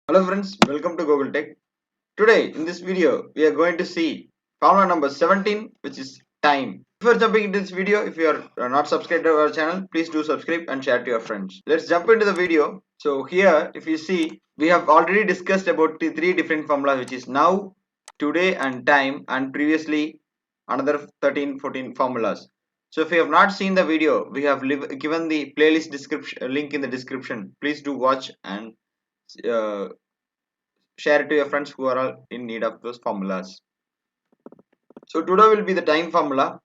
Hello friends, welcome to Gokul Tech. Today in this video we are going to see formula number 17, which is time. Before jumping into this video, if you are not subscribed to our channel, please do subscribe and share to your friends. Let's jump into the video. So here if you see, we have already discussed about the three different formulas, which is now, today and time, and previously another 13-14 formulas. So if you have not seen the video, we have given the playlist description link in the description. Please do watch and uh, share it to your friends who are all in need of those formulas. So today will be the time formula,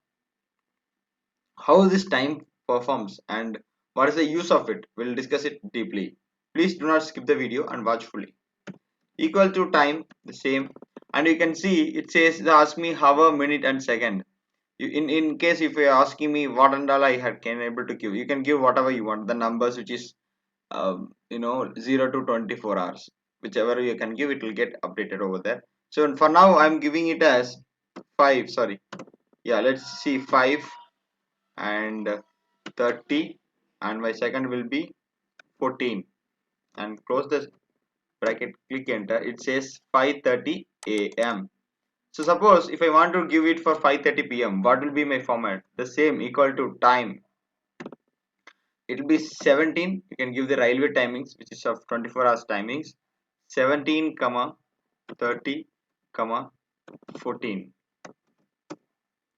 how this time performs and what is the use of it. We'll discuss it deeply. Please do not skip the video and watch fully. Equal to time, the same, and you can see it says ask me hour, minute and second. In case if you are asking me what and all I had can able to give, you can give whatever you want, the numbers which is 0 to 24 hours, whichever you can give, it will get updated over there. So for now I'm giving it as 5, sorry, yeah, let's see, 5 and 30, and my second will be 14, and close the bracket, click enter. It says 5:30 a.m. So suppose if I want to give it for 5:30 p.m., what will be my format? The same, equal to time, it will be 17. You can give the railway timings, which is of 24 hours timings, 17 comma 30 comma 14,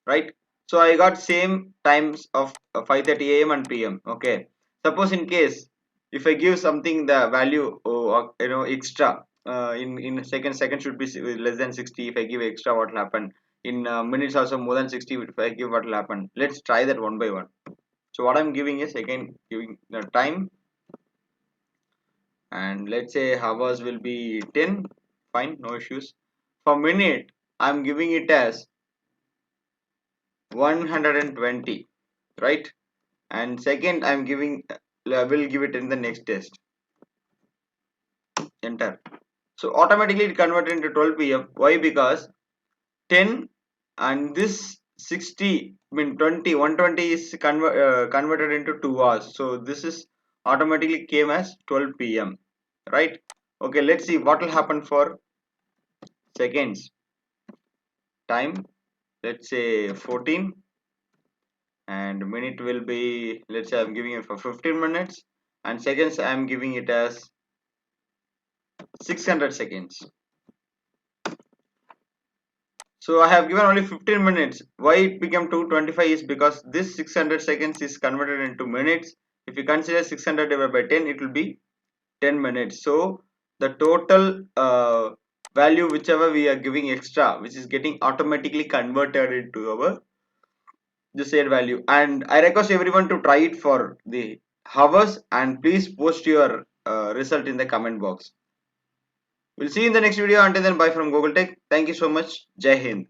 right? So I got same times of 5:30 a.m. and p.m. Okay, suppose in case if I give something the value, extra, in second should be less than 60. If I give extra, what will happen? In minutes also more than 60, if I give, what will happen? Let's try that one by one. So what I'm giving is again giving the time, and let's say hours will be 10. Fine, no issues. For minute I'm giving it as 120, right? And second I'm giving, I will give it in the next test, enter. So automatically it converted into 12 p.m. Why? Because 10 and this 60, I mean 20, 120 is converted into 2 hours, so this is automatically came as 12 p.m., right? Okay, let's see what will happen for seconds. Time, let's say 14, and minute will be, let's say I'm giving it for 15 minutes, and seconds I'm giving it as 600 seconds. So I have given only 15 minutes. Why it became 225 is because this 600 seconds is converted into minutes. If you consider 600 divided by 10, it will be 10 minutes. So the total value whichever we are giving extra, which is getting automatically converted into our the said value. And I request everyone to try it for the hours, and please post your result in the comment box. We'll see you in the next video. Until then, bye from Google Tech. Thank you so much. Jai Hind.